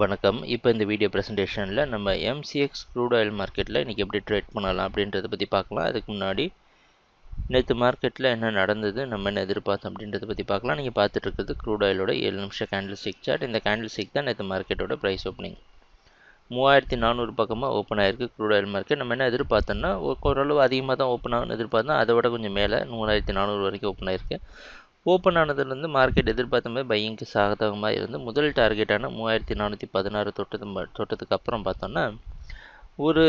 வணக்கம். இப்போ இந்த வீடியோ ப்ரெசன்டேஷனில் நம்ம MCX க்ரூட் ஆயில் மார்க்கெட்டில் இன்றைக்கி எப்படி ட்ரேட் பண்ணலாம் அப்படின்றத பற்றி பார்க்கலாம். அதுக்கு முன்னாடி நேற்று மார்க்கெட்டில் என்ன நடந்தது, நம்ம என்ன எதிர்பார்த்தோம் அப்படின்றத பற்றி பார்க்கலாம். நீங்கள் பார்த்துட்டு இருக்கிறது க்ரூட் ஆயிலோட 7 நிமிஷம் கேண்டில் ஸ்டிக் சார்ட். இந்த கேண்டில் ஸ்டிக் தான் நேற்று மார்க்கெட்டோட ப்ரைஸ் ஓப்பனிங் 3400 பக்கமாக ஓப்பன் ஆயிருக்கு க்ரூட் ஆயில் மார்க்கெட். நம்ம என்ன எதிர்பார்த்தோம்னா ஓரளவு அதிகமாக தான் ஓப்பன் ஆகும்னு எதிர்பார்த்தோம். அதை விட கொஞ்சம் மேலே 3400 வரைக்கும் ஓப்பன் ஆயிருக்கு. ஓப்பன் ஆனதுலேருந்து மார்க்கெட் எதிர்பார்த்த மாதிரி பையிங்க்கு சாதகமாக இருந்து முதல் டார்கெட்டான 3416 தொட்டதுக்கு அப்புறம் பார்த்தோன்னா ஒரு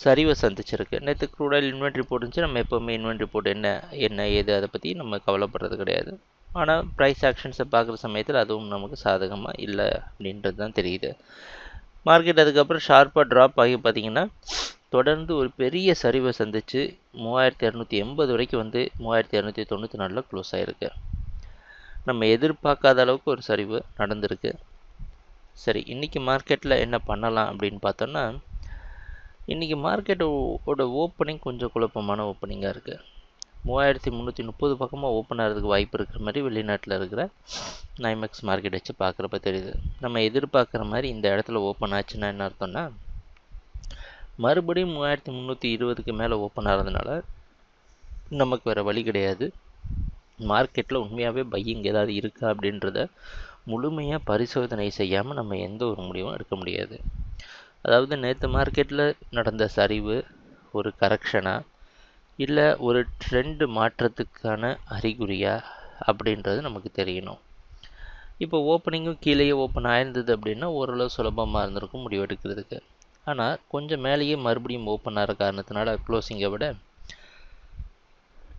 சரிவை சந்திச்சிருக்கு. நேற்று க்ரூட் ஆயில் இன்வென்ட்ரி போட்டுருந்துச்சு. நம்ம எப்போவுமே இன்வென்ட்ரி போட்டு என்ன ஏது அதை பற்றி நம்ம கவலைப்படுறது கிடையாது. ஆனால் ப்ரைஸ் ஆக்ஷன்ஸை பார்க்குற சமயத்தில் அதுவும் நமக்கு சாதகமாக இல்லை அப்படின்றது தான் தெரியுது. மார்க்கெட் அதுக்கப்புறம் ஷார்ப்பாக ட்ராப் ஆகி பார்த்திங்கன்னா தொடர்ந்து ஒரு பெரிய சரிவை சந்தித்து 3280 வரைக்கும் வந்து 3294 க்ளோஸ் ஆகிருக்கு. நம்ம எதிர்பார்க்காத அளவுக்கு ஒரு சரிவு நடந்திருக்கு. சரி, இன்றைக்கி மார்க்கெட்டில் என்ன பண்ணலாம் அப்படின்னு பார்த்தோன்னா, இன்றைக்கி மார்க்கெட்டோட ஓப்பனிங் கொஞ்சம் குழப்பமான ஓப்பனிங்காக இருக்குது. 3330 பக்கமாக ஓப்பன் ஆகிறதுக்கு வாய்ப்பு இருக்கிற மாதிரி வெளிநாட்டில் இருக்கிற நைமெக்ஸ் மார்க்கெட் வச்சு பார்க்குறப்ப தெரியுது. நம்ம எதிர்பார்க்குற மாதிரி இந்த இடத்துல ஓப்பன் ஆச்சுன்னா என்ன அர்த்தம்னா, மறுபடியும் 3320க்கு மேலே ஓப்பன் ஆகிறதுனால நமக்கு வேறு வழி கிடையாது. மார்க்கெட்டில் உண்மையாகவே பையிங் ஏதாவது இருக்கா அப்படின்றத முழுமையாக பரிசோதனை செய்யாமல் நம்ம எந்த ஒரு முடிவும் எடுக்க முடியாது. அதாவது நேற்று மார்க்கெட்டில் நடந்த சரிவு ஒரு கரெக்ஷனா இல்லை ஒரு ட்ரெண்டு மாற்றத்துக்கான அறிகுறியா அப்படின்றது நமக்கு தெரியணும். இப்போ ஓப்பனிங்கும் கீழேயே ஓப்பன் ஆயிருந்தது அப்படின்னா ஓரளவு சுலபமாக இருந்திருக்கும் முடிவெடுக்கிறதுக்கு. ஆனால் கொஞ்சம் மேலேயே மறுபடியும் ஓப்பன் ஆகிற காரணத்தினால க்ளோசிங்கை விட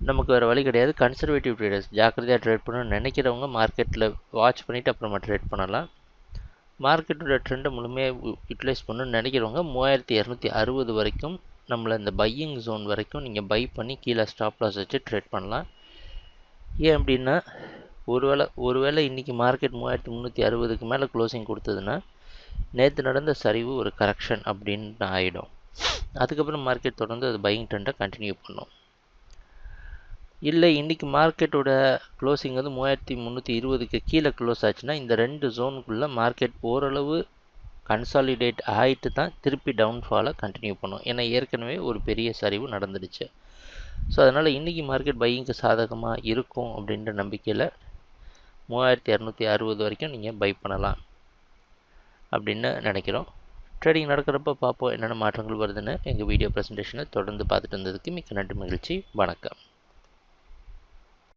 நமக்கு வேறு வழி கிடையாது. கன்சர்வேட்டிவ் ட்ரேடர்ஸ் ஜாக்கிரதையாக ட்ரேட் பண்ணணும்னு நினைக்கிறவங்க மார்க்கெட்டில் வாட்ச் பண்ணிவிட்டு அப்புறமா ட்ரேட் பண்ணலாம். மார்க்கெட்டோட ட்ரெண்டை முழுமையாக யூட்டிலைஸ் பண்ணணும்னு நினைக்கிறவங்க 3260 வரைக்கும் நம்மளை இந்த பையிங் ஜோன் வரைக்கும் நீங்கள் பை பண்ணி கீழே ஸ்டாப் லாஸ் வச்சு ட்ரேட் பண்ணலாம். ஏன் அப்படின்னா ஒருவேளை இன்றைக்கி மார்க்கெட் 3360க்கு மேலே க்ளோசிங் கொடுத்ததுன்னா நேற்று நடந்த சரிவு ஒரு கரெக்ஷன் அப்படின்னு ஆகிடும். அதுக்கப்புறம் மார்க்கெட் தொடர்ந்து அது பையிங் ட்ரெண்டை கண்டினியூ பண்ணும். இல்லை இன்றைக்கி மார்க்கெட்டோட க்ளோசிங் வந்து 3320க்கு கீழே க்ளோஸ் ஆச்சுன்னா இந்த ரெண்டு ஜோனுக்குள்ளே மார்க்கெட் ஓரளவு கன்சாலிடேட் ஆகிட்டு தான் திருப்பி டவுன்ஃபாலை கண்டினியூ பண்ணும். ஏன்னா ஏற்கனவே ஒரு பெரிய சரிவு நடந்துடுச்சு. ஸோ அதனால் இன்றைக்கி மார்க்கெட் பையிங்க்கு சாதகமாக இருக்கும் அப்படின்ற நம்பிக்கையில் 3260 வரைக்கும் நீங்கள் பை பண்ணலாம் அப்படின்னு நினைக்கிறோம். ட்ரேடிங் நடக்கிறப்ப பார்ப்போம் என்னென்ன மாற்றங்கள் வருதுன்னு. எங்கள் வீடியோ ப்ரெசன்டேஷனை தொடர்ந்து பார்த்துட்டு இருந்ததுக்கு மிக்க நன்றி, மகிழ்ச்சி, வணக்கம்.